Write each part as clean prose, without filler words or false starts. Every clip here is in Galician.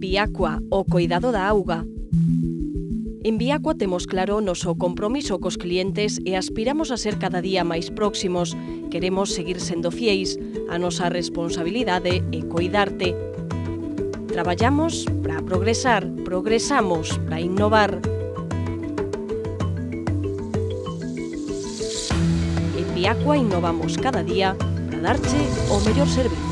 Viacua, o coidado da auga. En Viacua temos claro o noso compromiso cos clientes e aspiramos a ser cada día máis próximos. Queremos seguir sendo fieis. A nosa responsabilidade é coidarte. Traballamos para progresar, progresamos para innovar. En Viacua innovamos cada día para darche o mellor servizo.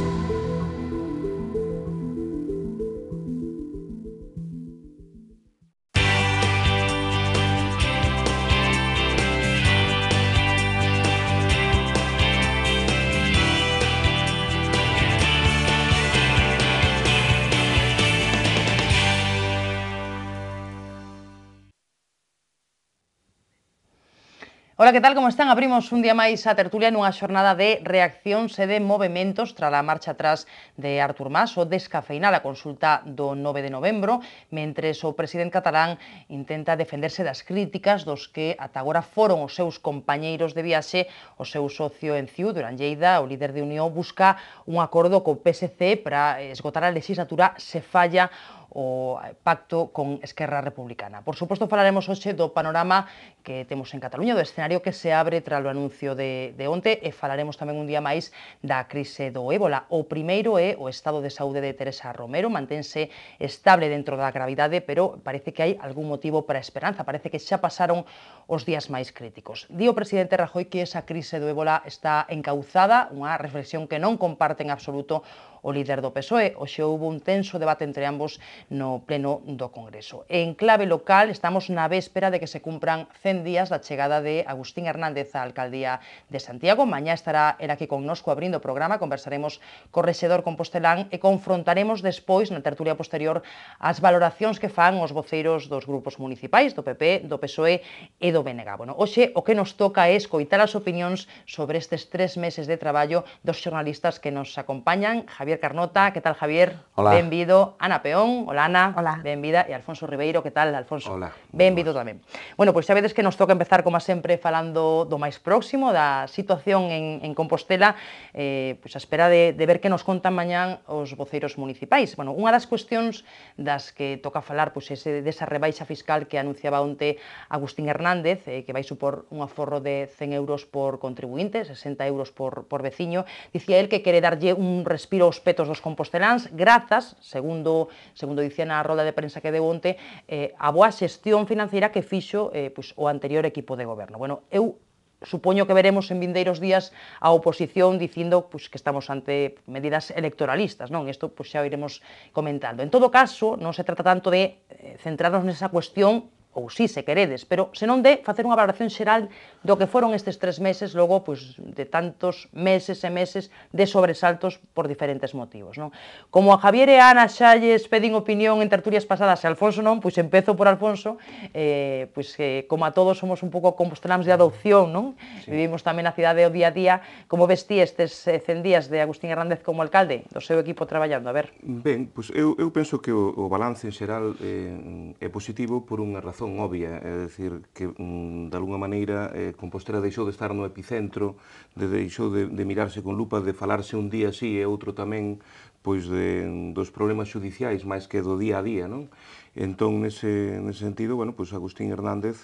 Ola, que tal, como están? Abrimos un día máis a tertulia nunha xornada de reaccións e de movementos tras a marcha atrás de Artur Mas, o descafeinar a consulta do 9 de novembro, mentres o presidente catalán intenta defenderse das críticas dos que ata agora foron os seus compañeiros de viaxe. O seu socio en CiU, Durán Lleida, o líder de Unión, busca un acordo co PSC para esgotar a legislatura se falla o pacto con Esquerra Republicana. Por suposto, falaremos hoxe do panorama que temos en Cataluña, do escenario que se abre tras o anuncio de onte, e falaremos tamén un día máis da crise do ébola. O primeiro é o estado de saúde de Teresa Romero, mantense estable dentro da gravidade, pero parece que hai algún motivo para a esperanza, parece que xa pasaron os días máis críticos. Di o presidente Rajoy que esa crise do ébola está encauzada, unha reflexión que non comparte en absoluto o líder do PSOE. Hoxe houve un tenso debate entre ambos no pleno do Congreso. En clave local, estamos na véspera de que se cumpran 100 días da chegada de Agustín Hernández á alcaldía de Santiago. Mañá estará aquí connosco abrindo o programa, conversaremos co rexedor compostelán e confrontaremos despois, na tertulia posterior, as valoracións que fan os voceiros dos grupos municipais, do PP, do PSOE e do BNG. Bueno, hoxe o que nos toca é escoitar as opinións sobre estes 3 meses de traballo dos xornalistas que nos acompañan. Javier Carnota, que tal, Javier? Hola. Benvido. Ana Peón, hola Ana. Hola. Benvida. E Alfonso Ribeiro, que tal, Alfonso? Hola. Benvido tamén. Bueno, pois xa vedes que nos toca empezar, como sempre, falando do máis próximo, da situación en Compostela, pois a espera de ver que nos contan mañán os voceiros municipais. Bueno, unha das cuestións das que toca falar, pois desa rebaixa fiscal que anunciaba onte Agustín Hernández, que vai supor un aforro de 100 euros por contribuinte, 60 euros por veciño. Dicía el que quere darlle un respiro aos petos dos composteláns, grazas, segundo dicía na roda de prensa que deu onte, a boa xestión financiera que fixo o anterior equipo de goberno. Bueno, eu supoño que veremos en vindeiros días a oposición dicindo que estamos ante medidas electoralistas, non? Isto xa o iremos comentando. En todo caso, non se trata tanto de centrarnos nesa cuestión, ou si, se queredes, pero senón de facer unha valoración xeral do que foron estes 3 meses, logo de tantos meses e meses de sobresaltos por diferentes motivos, non? Como a Javier e a Ana xa lles pedín opinión en tertulias pasadas e Alfonso non, pois empezo por Alfonso, que como a todos somos un pouco composteláns de adopción, non? Sí. Vivimos tamén na cidade o día a día. Como vestí estes 100 días de Agustín Hernández como alcalde, do seu equipo traballando? A ver. Ben, pois eu penso que o balance en xeral é positivo por unha razón obvia, é dicir, que de alguna maneira Compostela deixou de estar no epicentro, deixou de mirarse con lupa, de falarse un día así e outro tamén pois dos problemas xudiciais máis que do día a día, non? Entón, nese sentido, bueno, pois Agustín Hernández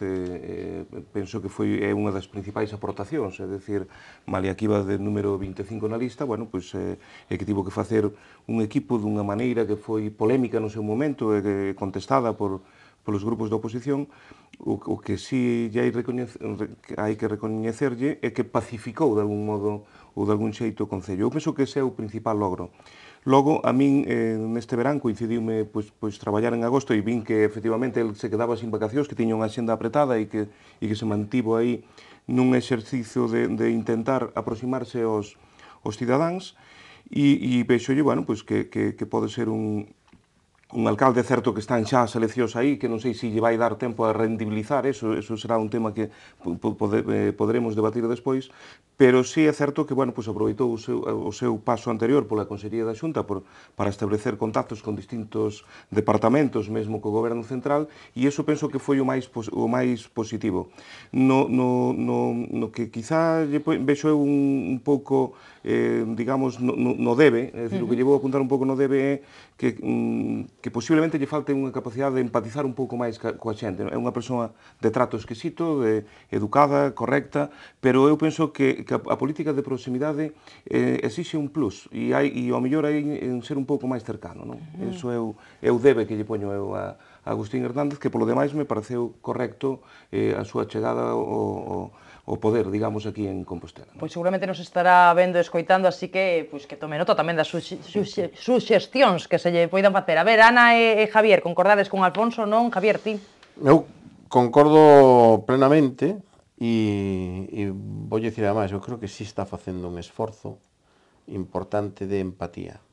penso que é unha das principais aportacións, é dicir, malia que iba de número 25 na lista, bueno, pois é que tivo que facer un equipo dunha maneira que foi polémica no seu momento e contestada polos grupos da oposición. O que sí hai que recoñecerlle é que pacificou de algún modo ou de algún xeito o Concello. Eu penso que ese é o principal logro. Logo, a min, neste verán, coincidiume pois traballar en agosto e vin que, efectivamente, el se quedaba sin vacacións, que tiña unha xenda apretada e que se mantivo aí nun exercicio de intentar aproximarse aos cidadáns e vexolle, bueno, pois que pode ser un alcalde, certo que están xa as eleccións aí, que non sei se lle vai dar tempo a rendibilizar, eso será un tema que poderemos debatir despois, pero sí é certo que, bueno, pois aproveitou o seu paso anterior pola Consellería da Xunta para establecer contactos con distintos departamentos, mesmo co Goberno Central, e iso penso que foi o máis positivo. No que quizá vexo eu un pouco, digamos, no debe, é dicir, o que lle vou apuntar un pouco no debe é que que posiblemente lle falte unha capacidade de empatizar un pouco máis coa xente. É unha persoa de trato exquisito, educada, correcta, pero eu penso que a política de proximidade exixe un plus, e ao mellor hai en ser un pouco máis cercano, non? Iso é o debe que lle poño eu a Agustín Hernández, que polo demais me pareceu correcto a súa chegada ao poder, digamos, aquí en Compostela. Pois seguramente nos estará vendo e escoitando, así que tome nota tamén das suxestións que se lle poidan facer. A ver, Ana e Javier, concordades con Alfonso, non? Javier, ti? Eu concordo plenamente e vou dicir ademais, eu creo que sí está facendo un esforzo importante de empatía.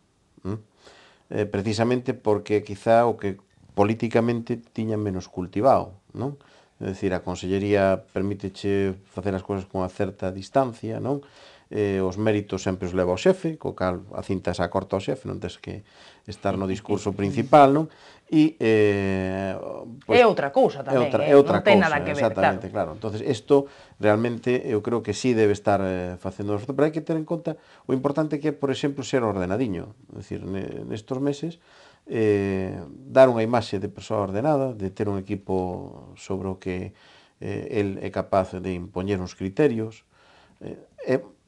Precisamente porque quizá o que políticamente tiña menos cultivado, non? É dicir, a Consellería permíteche facer as cousas con unha certa distancia, non? Os méritos sempre os leva o xefe, co cal a cinta esa corta ao xefe, non tens que estar no discurso principal, non? E é outra cousa tamén, non ten nada que ver, exactamente, claro. Entonces, isto realmente eu creo que sí debe estar facendo, pero hai que ter en conta o importante que é, por exemplo, ser ordenadiño. É dicir, nestos meses dar unha imaxe de persoa ordenada, de ter un equipo sobre o que el é capaz de impoñer uns criterios,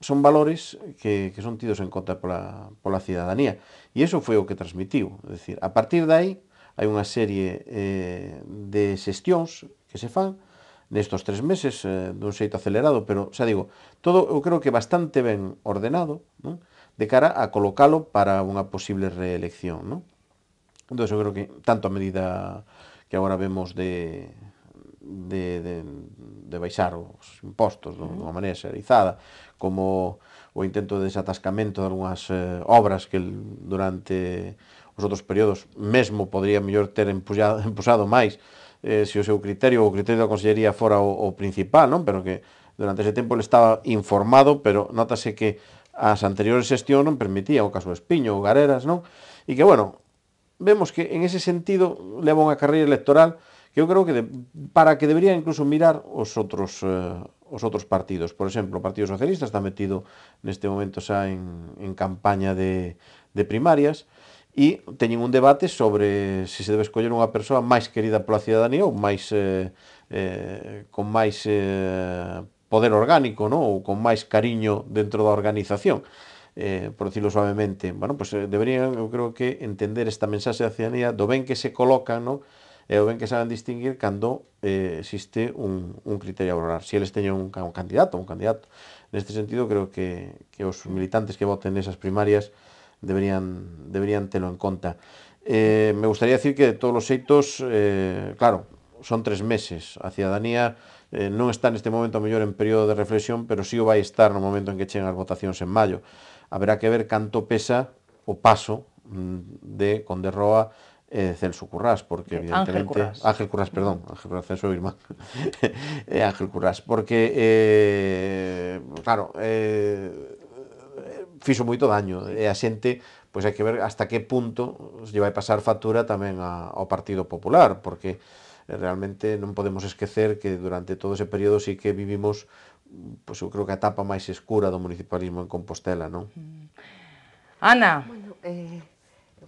son valores que son tidos en conta pola cidadanía, e iso foi o que transmitiu. É dicir, a partir de aí hai unha serie de xestións que se fan nestos 3 meses dun xeito acelerado, pero, xa digo, todo eu creo que bastante ben ordenado, non? De cara a colocalo para unha posible reelección, non? Entón, eu creo que tanto a medida que agora vemos de baixar os impostos de unha maneira xerizada, como o intento de desatascamento de algunhas obras que durante os outros períodos mesmo podría mellor ter empusado máis se o seu criterio, o criterio da Consellería fora o principal, non? Pero que durante ese tempo ele estaba informado, pero notase que as anteriores xestións non permitían, o caso do Espiño, o Gareras, non? E que, bueno, vemos que en ese sentido leva unha carreira electoral que eu creo que para que debería incluso mirar os outros partidos. Por exemplo, o Partido Socialista está metido neste momento xa en campaña de primarias e teñen un debate sobre se debe escoller unha persoa máis querida pola cidadanía ou máis con máis poder orgánico, non? Ou con máis cariño dentro da organización. Por decirlo suavemente, bueno, pues deberían, eu creo que, entender esta mensaxe da cidadanía do ben que se colocan, non? E o ben que saben distinguir cando existe un criterio a valorar. Se eles teñen un candidato, neste sentido, creo que os militantes que voten nesas primarias deberían telo en conta. Me gustaría decir que de todos os xeitos, claro, son 3 meses. A cidadanía non está neste momento a mellor en período de reflexión, pero sí o vai estar no momento en que cheguen as votacións en maio. Haberá que ver canto pesa o paso de Conde Roa Celso Currás, porque evidentemente... Ángel Currás, perdón, Ángel Currás, Celso irmán. Ángel Currás, porque, claro, fixo moito daño, e a xente, pois hai que ver hasta que punto lle vai pasar factura tamén ao Partido Popular, porque realmente non podemos esquecer que durante todo ese período sí que vivimos, pois eu creo que a etapa máis escura do municipalismo en Compostela, non? Ana. Bueno,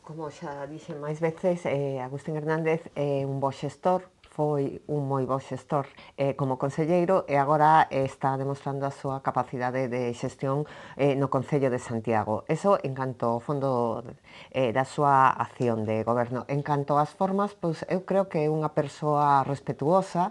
como xa dixen máis veces, Agustín Hernández é un bo xestor, foi un moi bo xestor como conselleiro e agora está demostrando a súa capacidade de xestión no Concello de Santiago. Eso en canto ao fondo da súa acción de goberno. En canto ás formas, pois eu creo que é unha persoa respetuosa,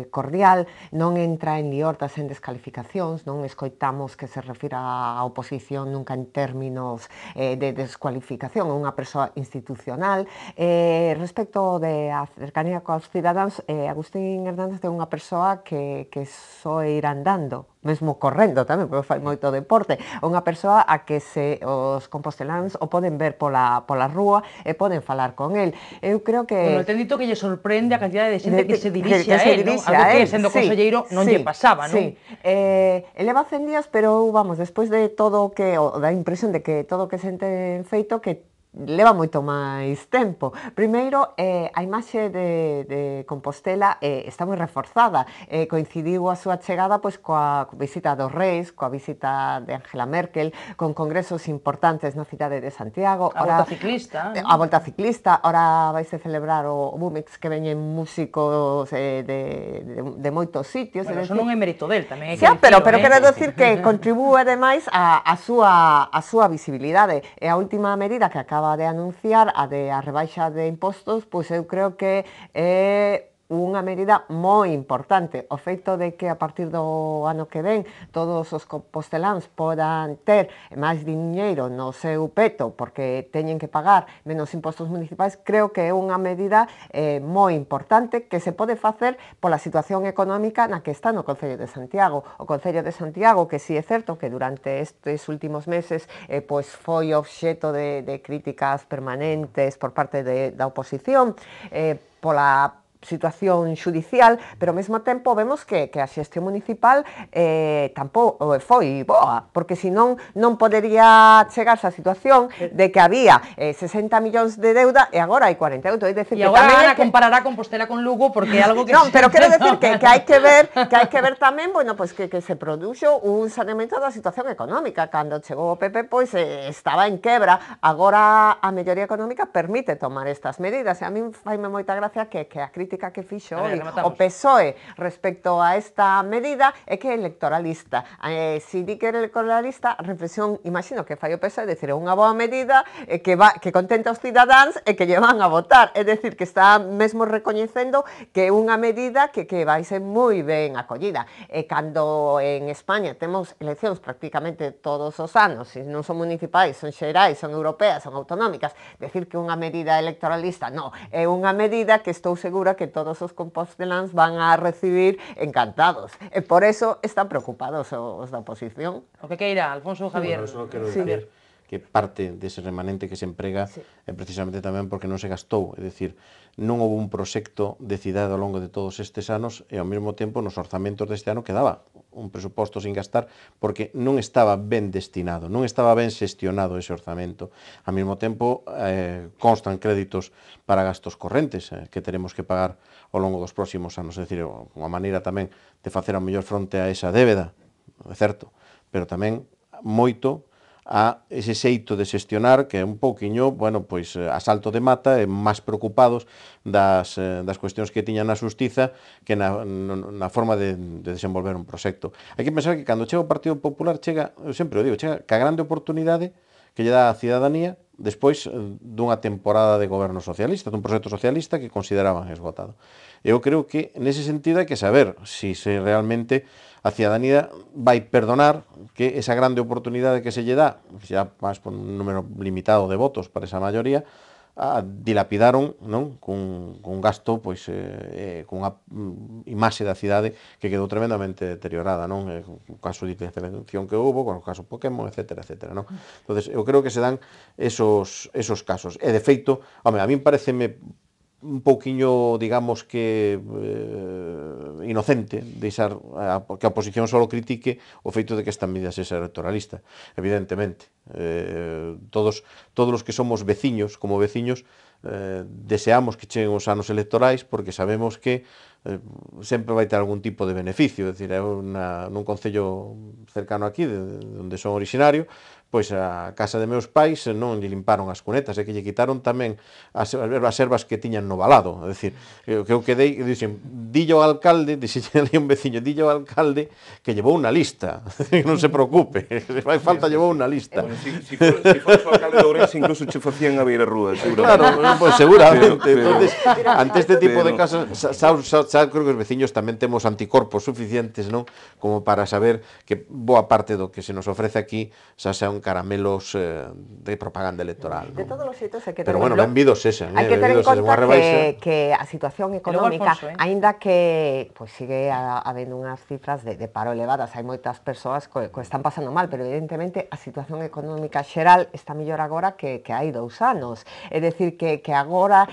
cordial, non entra en liortas, en descalificacións, non escoitamos que se refira á oposición nunca en términos de descualificación, é unha persoa institucional. Respecto da cercanía coas cidadáns, Agustín Hernández é unha persoa que soe ir andando, mesmo correndo tamén, porque fai moito deporte. É unha persoa a que os composteláns o poden ver pola rúa e poden falar con el. Eu creo que... Bueno, ten dito que lle sorprende a cantidade de xente que se dirixe a él, non? Algo que, sendo conselleiro, non lle pasaba, non? Sí, eleva 100 días, pero, vamos, despois de todo o que, da impresión de que todo o que se ten feito, que leva moito máis tempo. Primeiro, a imaxe de Compostela está moi reforzada. Coincidiu a súa chegada pois, coa visita dos Reis, coa visita de Angela Merkel, con congresos importantes na cidade de Santiago. A volta ciclista. A volta ciclista. Ora vais a celebrar o Bumix, que veñen músicos de moitos sitios. Bueno, eso non é mérito del, tamén hai que dicilo. Pero quero decir que contribúe ademais a súa visibilidade. E a última medida que acaba de anunciar, a rebaixa de impostos, pois eu creo que é unha medida moi importante. O feito de que a partir do ano que ven todos os composteláns podan ter máis diñeiro no seu peto porque teñen que pagar menos impostos municipais, creo que é unha medida moi importante que se pode facer pola situación económica na que está no Concello de Santiago. O Concello de Santiago, que si é certo que durante estes últimos meses pois foi obxeto de críticas permanentes por parte da oposición, pola situación xudicial, pero ao mesmo tempo vemos que a xestión municipal tampouco foi boa, porque senón non podería chegarse a situación de que había 60 millóns de deuda e agora hai 48. É dicir, e agora Ana comparará Compostela con Lugo porque é algo que... Non, pero quero decir que hai que ver tamén, bueno, pues que se produxo un saneamento da situación económica. Cando chegou o PP, pois estaba en quebra. Agora a melloría económica permite tomar estas medidas. E a min faime moita gracia que a crítica que fixo o PSOE respecto a esta medida é que é electoralista. Se di que é electoralista, a reflexión, imagino que fai o PSOE, é dicir, é unha boa medida que contenta os cidadáns e que lle van a votar. É dicir, que está mesmo recoñecendo que é unha medida que vai ser moi ben acollida. E cando en España temos eleccións prácticamente todos os anos, se non son municipais, son xerais, son europeas, son autonómicas, decir que unha medida electoralista, non, é unha medida que estou segura que todos os composteláns van a recibir encantados. E por eso están preocupados os da oposición. O que queira, Alfonso Javier. Eso quero dicir que parte dese remanente que se emprega é precisamente tamén porque non se gastou, é dicir, non houve un proxecto de cidade ao longo de todos estes anos e ao mesmo tempo nos orzamentos deste ano quedaba un presuposto sin gastar porque non estaba ben destinado, non estaba ben xestionado ese orzamento. Ao mesmo tempo constan créditos para gastos correntes que teremos que pagar ao longo dos próximos anos, é dicir, unha maneira tamén de facer a mellor fronte a esa débeda, é certo, pero tamén moito a ese xeito de xestionar que é un pouquiño, bueno, pois a salto de mata e máis preocupados das cuestións que tiñan na xustiza que na forma de desenvolver un proxecto. Hai que pensar que cando chega o Partido Popular chega, eu sempre o digo, chega ca grande oportunidade que lle dá a cidadanía despois dunha temporada de goberno socialista, dun proxecto socialista que consideraban esgotado. Eu creo que nese sentido hai que saber se realmente a cidadanía vai perdonar que esa grande oportunidade que se lle dá, xa máis por un número limitado de votos para esa maioría, dilapidaron, non, cun gasto, pois, cunha imaxe da cidade que quedou tremendamente deteriorada, non? O caso de intervención que houve, con o caso Pokémon, etcétera, etcétera, non? Entonces, eu creo que se dan esos casos. E, de feito, home, a min pareceme un pouquiño, digamos que inocente deixar que a oposición só critique o feito de que esta medida sexa electoralista, evidentemente. Todos os que somos veciños, como veciños, deseamos que cheguen os anos electorais porque sabemos que sempre vai ter algún tipo de beneficio. É dicir, nun concello cercano aquí, onde son originario, pois a casa de meus pais non lle limparon as cunetas, e que lle quitaron tamén as ervas que tiñan no valado. É dicir, que eu quedei, dixen, dillo ao alcalde, dixenlle ali un veciño, dillo ao alcalde que llevou unha lista, que non se preocupe, se fai falta llevou unha lista. Bueno, si fores o alcalde de Ourense, incluso che facían a beira rúa, seguramente. Claro, pues, seguramente. Entonces, ante este tipo de casos, creo que os veciños tamén temos anticorpos suficientes, non, como para saber que boa parte do que se nos ofrece aquí xa sean caramelos de propaganda electoral. De todos os xeitos, hai que pero bueno, benvidos sesen. Hai que ter en conta que a situación económica, aínda que pues, sigue habendo unhas cifras de paro elevadas, hai moitas persoas que están pasando mal, pero evidentemente a situación económica xeral está mellor agora que hai 2 anos. É dicir, que agora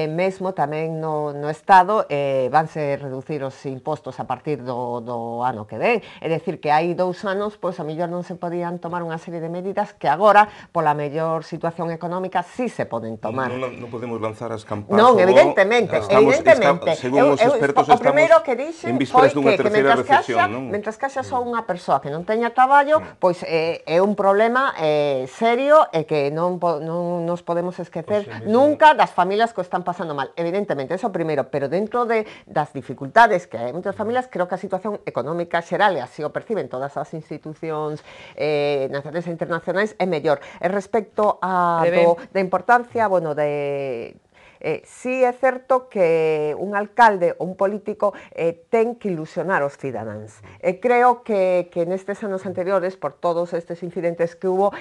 mesmo tamén no Estado van vanse reducir os impostos a partir do ano que ven. É dicir, que hai 2 anos, pois a mellor non se podían tomar unha serie de medidas que agora, pola mellor situación económica, sí se poden tomar. Non podemos lanzar as campás. Non, evidentemente, Según os expertos, o primeiro que en dixe vísperas foi dunha que terceira recesión, non? mentras que haxa só unha persoa que non teña traballo, pois é un problema serio e que non nos podemos esquecer nunca das familias que o están pasando mal. Evidentemente, eso primeiro, pero dentro das dificultades que hai moitas familias, creo que a situación económica xeral, e así o perciben todas as institucións nacionais e internacionais, é mellor. E respecto da importancia, bueno, sí é certo que un alcalde ou un político ten que ilusionar os cidadáns. Creo que nestes anos anteriores, por todos estes incidentes que hubo,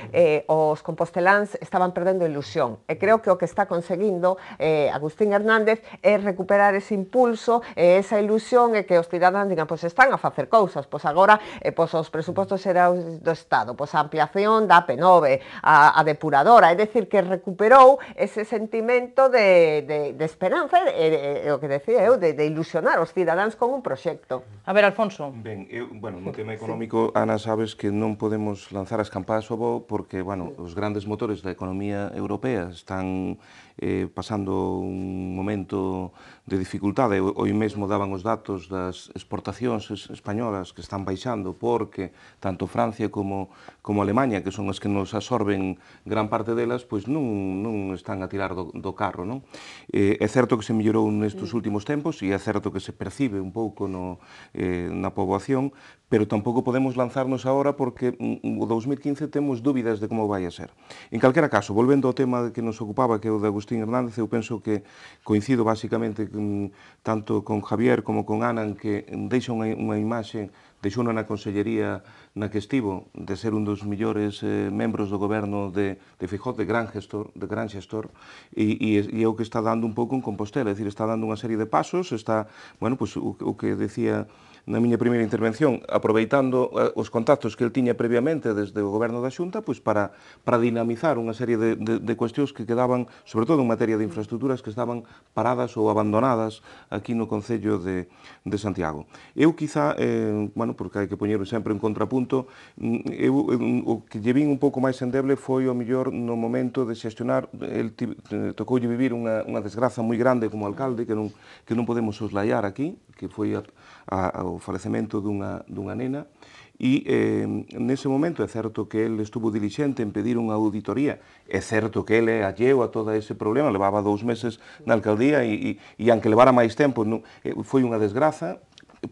os composteláns estaban perdendo ilusión. Creo que o que está conseguindo Agustín Hernández é recuperar ese impulso, esa ilusión, e que os cidadáns digan, pois están a facer cousas, pois agora os presupostos xerais do Estado, pois a ampliación da P9, a depuradora, é dicir, que recuperou ese sentimento de esperanza e o que decía eu, de ilusionar os cidadáns con un proxecto. A ver, Alfonso. Ben, no tema económico, Ana, sabes que non podemos lanzar as campadas ao voo porque, os grandes motores da economía europea están pasando un momento de dificultade. Hoy mesmo daban os datos das exportacións españolas que están baixando porque tanto Francia como Alemanha, que son as que nos absorben gran parte delas, pois non están a tirar do carro, non? É certo que se mellorou nestes últimos tempos e é certo que se percibe un pouco na poboación, pero tampouco podemos lanzarnos agora porque o 2015 temos dúbidas de como vai a ser. En calquera caso, volvendo ao tema que nos ocupaba, que é o de Agustín Hernández, eu penso que coincido basicamente tanto con Javier como con Ana en que deixa unha imaxe, deixou na Consellería na que estivo, de ser un dos millores membros do goberno de Feijóo, de gran xestor, e é o que está dando un pouco en Compostela, é dicir, está dando unha serie de pasos, está, o que decía na miña primeira intervención, aproveitando os contactos que el tiña previamente desde o goberno da Xunta, pois para dinamizar unha serie de cuestións que quedaban, sobre todo en materia de infraestructuras, que estaban paradas ou abandonadas aquí no Concello de Santiago. Eu quizá, porque hai que poñer sempre en contrapunto, o que lle vin un pouco máis endeble foi o mellor no momento de xestionar, tocoulle vivir unha desgraza moi grande como alcalde, que non podemos soslayar aquí, que foi o falecemento dunha nena, e nese momento é certo que el estuvo dilixente en pedir unha auditoría, é certo que ele é alleo a todo ese problema, levaba 2 meses na alcaldía e aunque levara máis tempo foi unha desgraza,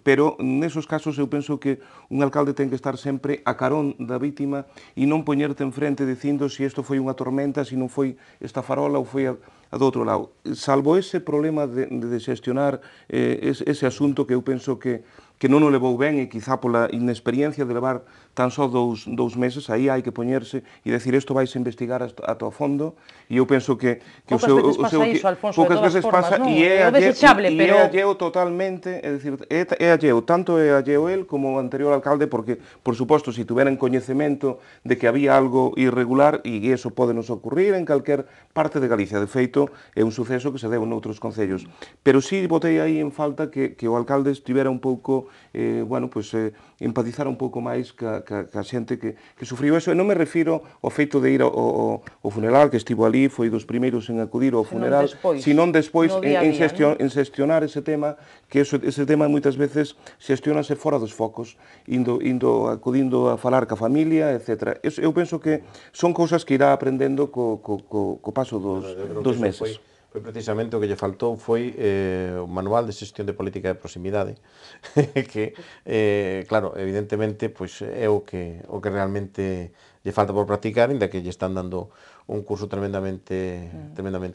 pero nesos casos eu penso que un alcalde ten que estar sempre a carón da vítima e non poñerte enfrente dicindo se isto foi unha tormenta, se non foi esta farola ou foi a do outro lado. Salvo ese problema de xestionar ese asunto que eu penso que non o levou ben e quizá pola inexperiencia de levar tan só 2 meses, aí hai que poñerse e decir isto vais a investigar ata o fondo e eu penso que o seu... Poucas veces pasa iso, Alfonso, de todas formas, non? E é alleo totalmente, é dicir, é alleo, tanto é alleo el como o anterior alcalde, porque, por suposto, se tuveran coñecemento de que había algo irregular, e iso pode nos ocurrir en calquer parte de Galicia, de feito, é un suceso que se deu noutros concellos, pero sí botei aí en falta que o alcalde estivera un pouco, empatizar un pouco máis ca xente que sufriu eso, e non me refiro ao feito de ir ao funeral, que estivo ali, foi dos primeiros en acudir ao funeral, senón despois en xestionar ese tema, que ese tema moitas veces xestionase fora dos focos, acudindo a falar ca familia, etc. Eu penso que son cousas que irá aprendendo co paso dos meses. Foi precisamente o que lle faltou foi o manual de xestión de política de proximidade que, claro, evidentemente é o que realmente lle falta por practicar, inda que lle están dando un curso tremendamente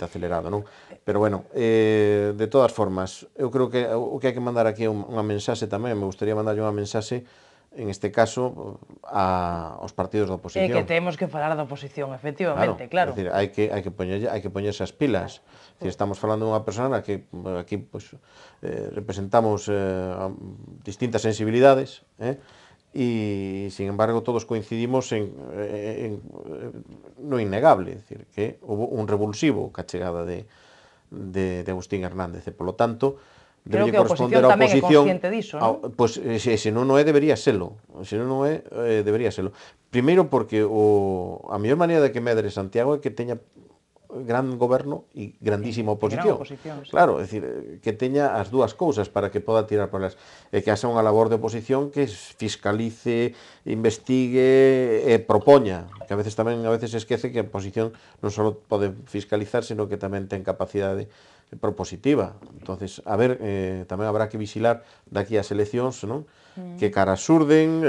acelerado, non? Pero bueno, de todas formas, eu creo que o que hai que mandar aquí é unha mensaxe tamén, me gustaría mandarlle unha mensaxe en este caso aos partidos da oposición. É que temos que falar da oposición, efectivamente, claro. É dicir, hai que poñerse as pilas. Estamos falando dunha persona que aquí representamos distintas sensibilidades, e, sin embargo, todos coincidimos no innegable, é dicir, que houve un revulsivo ca chegada de Agustín Hernández, e, polo tanto, Creo que a oposición tamén é consciente diso, non? Pois, se non é, debería selo. Se non é, debería selo. Primeiro porque a mellor maneira de que medre Santiago é que teña gran goberno e grandísima oposición. Sí. Claro, é dicir, que teña as dúas cousas para que poda tirar por elas. E que haxa unha labor de oposición que fiscalice, investigue e propoña. Que a veces se esquece que a oposición non só pode fiscalizar, sino que tamén ten capacidade propositiva. Entonces, a ver, tamén habrá que vigilar daqui ás eleccións, non? Que caras surden,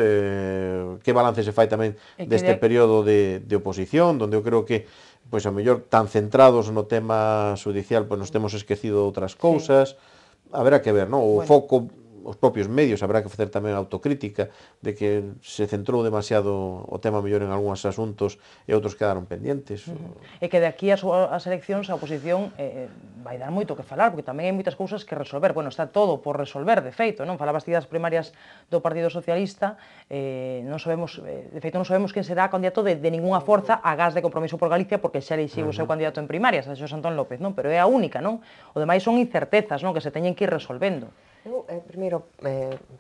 que balance se fai tamén deste período de oposición, donde eu creo que pois a mellor tan centrados no tema judicial, pois nos temos esquecido outras cousas. Haberá que ver, non? O foco, os propios medios, habrá que facer tamén autocrítica de que se centrou demasiado o tema mellor en algúns asuntos e outros quedaron pendientes. E que de aquí ás eleccións a oposición vai dar moito que falar, porque tamén hai moitas cousas que resolver. Bueno, está todo por resolver, de feito, non? Falabas ti das primarias do Partido Socialista, non sabemos, de feito non sabemos quen será candidato de ninguna forza a gas de Compromiso por Galicia, porque xa elixiu o seu candidato en primarias, a Xosé Antón López, non? Pero é a única, non? O demais son incertezas, non? Que se teñen que ir resolvendo. Eu, primeiro,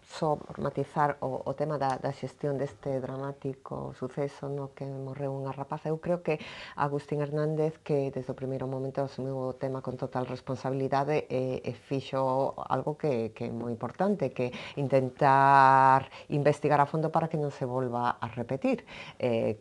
só por matizar o tema da xestión deste dramático suceso no que morreu unha rapaza. Eu creo que Agustín Hernández, que desde o primeiro momento asumiu o tema con total responsabilidade e fixo algo que é moi importante, que intentar investigar a fondo para que non se volva a repetir.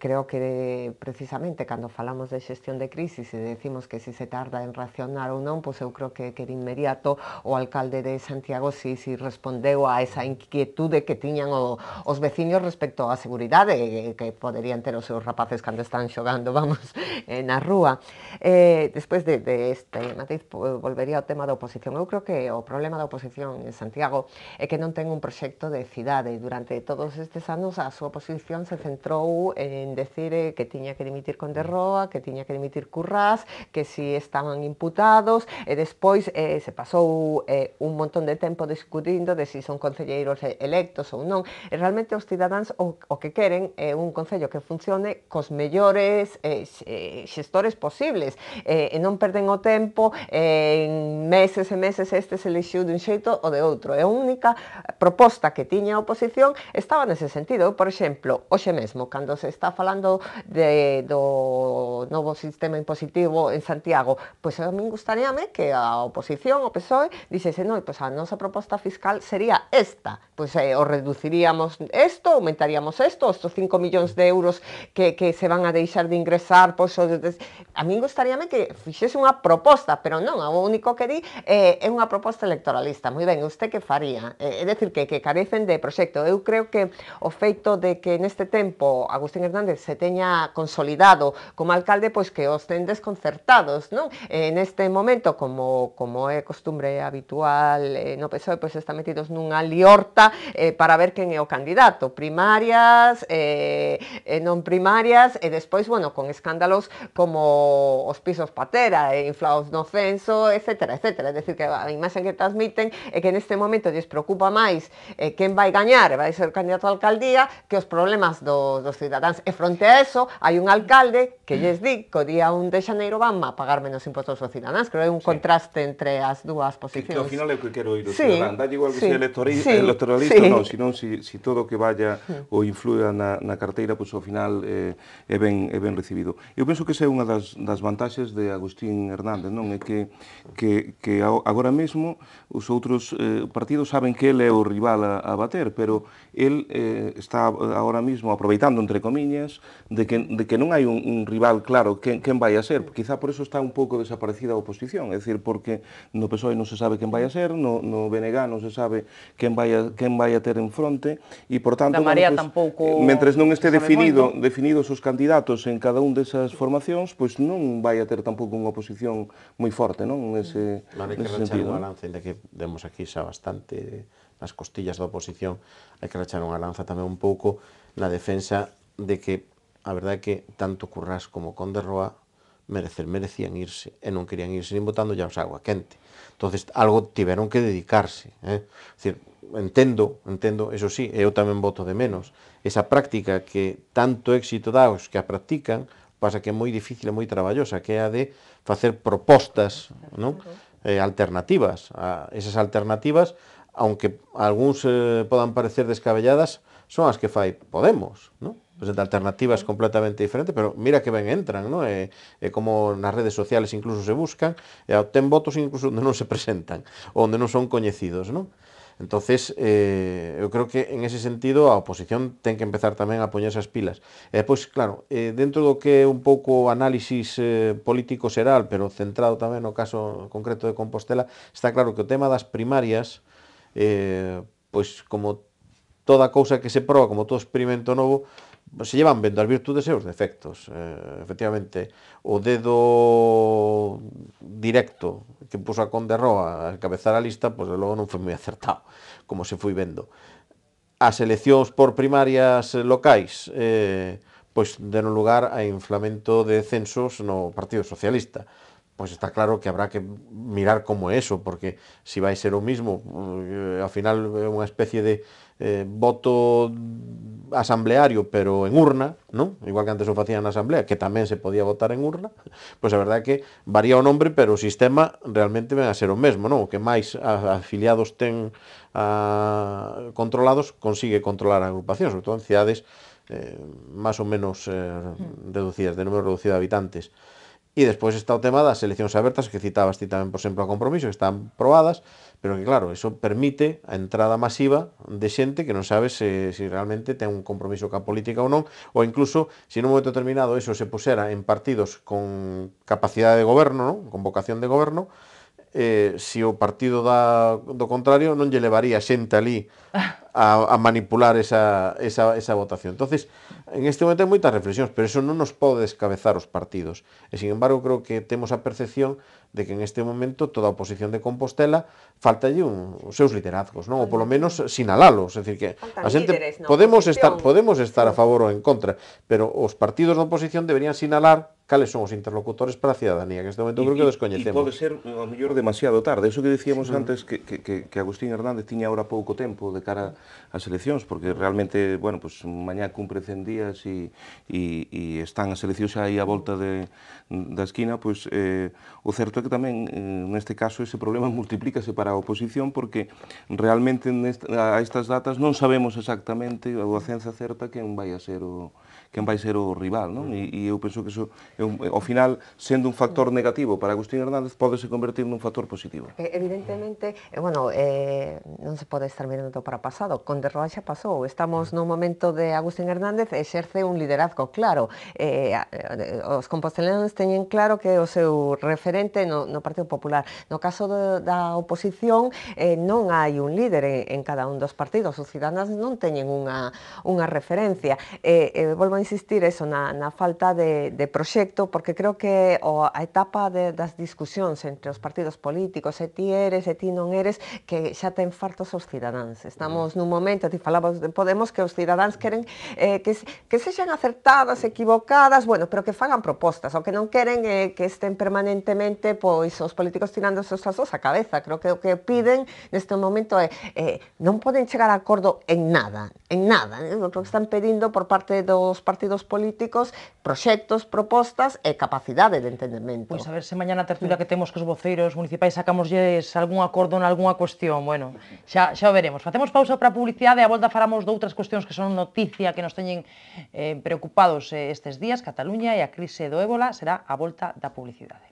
Creo que precisamente cando falamos de xestión de crisis e decimos que si se tarda en reaccionar ou non, pois eu creo que de inmediato o alcalde de Santiago si respondeu a esa inquietude que tiñan os veciños respecto á seguridade que poderían ter os seus rapaces cando están xogando, vamos, na rúa. Despois de este matiz, volvería ao tema da oposición. Eu creo que o problema da oposición en Santiago é que non ten un proxecto de cidade. Durante todos estes anos a súa oposición se centrou en decir que tiña que dimitir Conderroa, que tiña que dimitir Currás, que si estaban imputados, e despois se pasou un montón de tempo discutindo de si son concelleiros electos ou non, e realmente os cidadáns o que queren é un concello que funcione cos mellores xestores posibles, e non perden o tempo en meses e meses este se elixiu dun xeito ou de outro. E a única proposta que tiña a oposición estaba nese sentido. Por exemplo, hoxe mesmo, cando se está falando do novo sistema impositivo en Santiago, pois a min gustaríame que a oposición, o PSOE, dixese, non, pois a nosa proposta fiscal sería esta, pois o reduciríamos isto, aumentaríamos isto, estos 5 millóns de euros que se van a deixar de ingresar, pois a min gustaríame que fixese unha proposta, pero non, o único que di é unha proposta electoralista. Moi ben, usted que faría? É dicir, que carecen de proxecto. Eu creo que o feito de que neste tempo Agustín Hernández se teña consolidado como alcalde, pois que os ten desconcertados, non? Neste momento, como é costumbre habitual no PSOE, pois están metidos nunha liorta para ver quen é o candidato, primarias, non primarias, e despois, bueno, con escándalos como os pisos patera, inflados no censo, etcétera, etcétera. É dicir, que a imaxe que transmiten é que neste momento lles preocupa máis quen vai gañar, vai ser candidato a alcaldía, que os problemas dos cidadáns. E fronte a eso, hai un alcalde que lles di que o día 1 de xaneiro van a pagar menos impostos aos cidadáns. Creo que é un contraste entre as dúas posicións. Que ao final é o que quero oír o cidadán. Dá igual que sea electoralista ou non, senón si todo o que vaya ou influya na carteira, pois ao final é ben recibido. Eu penso que esa é unha das vantaxes de Agustín Hernández, non? É que agora mesmo os outros partidos saben que ele é o rival a bater, pero el está agora mesmo aproveitando, entre comiñas, de que non hai un rival claro quen vai a ser. Quizá por eso está un pouco desaparecida a oposición, é dicir, porque no PSOE non se sabe quen vai a ser, no BNG non se sabe quen vai a ter en fronte, e, por tanto, mentres non este definidos os candidatos en cada un desas formacións, pois non vai a ter tampouco unha oposición moi forte, non? Nese sentido. Ainda que demos aquí xa bastante nas costillas da oposición, hai que rachar unha lanza tamén un pouco na defensa de que a verdade é que tanto Currás como Conderroa merecían irse e non querían irse nin botando ya os agua quente. Entonces, algo tiveron que dedicarse. É dicir, entendo, eso sí, eu tamén voto de menos. Esa práctica que tanto éxito dá os que a practican, pasa que é moi difícil e moi traballosa, que é a de facer propostas, non? alternativas. Esas alternativas, aunque algúns podan parecer descabelladas, son as que fai Podemos, non? Presenta alternativas completamente diferentes, pero mira que ben entran, non? E como nas redes sociales incluso se buscan, e ten votos incluso onde non se presentan, onde non son coñecidos, non? Entonces, eu creo que en ese sentido a oposición ten que empezar tamén a poñerse as pilas. E depois, claro, dentro do que é un pouco análisis político xeral, pero centrado tamén no caso concreto de Compostela, está claro que o tema das primarias, pois como toda cousa que se proba, como todo experimento novo, se llevan vendo as virtudes e os defectos. Efectivamente, o dedo directo que puso a Conde Roa a cabezar a lista, pois logo non foi moi acertado, como se foi vendo. As eleccións por primarias locais, pois deron lugar a inflamento de censos no Partido Socialista. Pois está claro que habrá que mirar como é eso, porque se vai ser o mismo, ao final é unha especie de voto asambleario, pero en urna, non? Igual que antes o facían na asamblea, que tamén se podía votar en urna, pois a verdade é que varía o nombre, pero o sistema realmente ven a ser o mesmo, non? O que máis afiliados ten controlados consigue controlar a agrupación, sobre todo en cidades máis ou menos reducidas, de número reducido de habitantes. E despois está o tema das eleccións abertas, que citabas ti tamén, por exemplo, a Compromiso, que están probadas, pero que, claro, eso permite a entrada masiva de xente que non sabe se realmente ten un compromiso ca política ou non, ou incluso, se nun momento determinado eso se pusera en partidos con capacidade de goberno, non? Con vocación de goberno, se o partido do contrario non lle levaría xente ali a manipular esa votación. Entonces, en este momento hai moitas reflexións, pero eso non nos pode descabezar os partidos. E, sin embargo, creo que temos a percepción de que en este momento toda a oposición de Compostela faltalle os seus liderazgos, non? Ou polo menos sinalalos, é dicir que a xente podemos estar a favor ou en contra, pero os partidos da oposición deberían sinalar cales son os interlocutores para a cidadanía, que en este momento creo que descoñecemos. E pode ser, ao mellor, demasiado tarde. Eso que dicíamos antes, que Agustín Hernández tiña ahora pouco tempo de cara ás eleccións, porque realmente, bueno, pues mañá cumpre 100 días e están as eleccións aí á volta da esquina, pues o certo é que tamén, neste caso, ese problema multiplícase para a oposición, porque realmente a estas datas non sabemos exactamente a ciencia certa quen vai ser o rival, non? E eu penso que eso, ao final, sendo un factor negativo para Agustín Hernández, podese convertir nun factor positivo. Evidentemente, bueno, non se pode estar mirando para o pasado. Conde Roa xa pasou. Estamos nun momento de Agustín Hernández exerce un liderazgo claro. Os compostelanos teñen claro que o seu referente no Partido Popular. No caso da oposición, non hai un líder en cada un dos partidos. Os cidadáns non teñen unha referencia. Volvo a insistir eso, na falta de proxecto, porque creo que a etapa das discusións entre os partidos políticos, e ti eres, e ti non eres, que xa ten fartos os cidadáns. Estamos nun momento, ti falabas de Podemos, que os cidadáns queren que sexan acertadas, equivocadas, bueno, pero que fagan propostas. O que non queren é que estén permanentemente pois os políticos tirando os seus asos a cabeza. Creo que o que piden neste momento é non poden chegar a acordo en nada. O que están pedindo por parte dos partidos políticos proxectos, propostas e capacidade de entendemento. Pois a ver se mañá na tertulia que temos cos voceiros municipais sacámoslles algún acordo en algunha cuestión. Bueno, xa o veremos. Facemos pausa para a publicidade e a volta falamos de outras cuestións que son noticia, que nos teñen preocupados estes días, Cataluña e a crise do ébola. Será a volta da publicidade.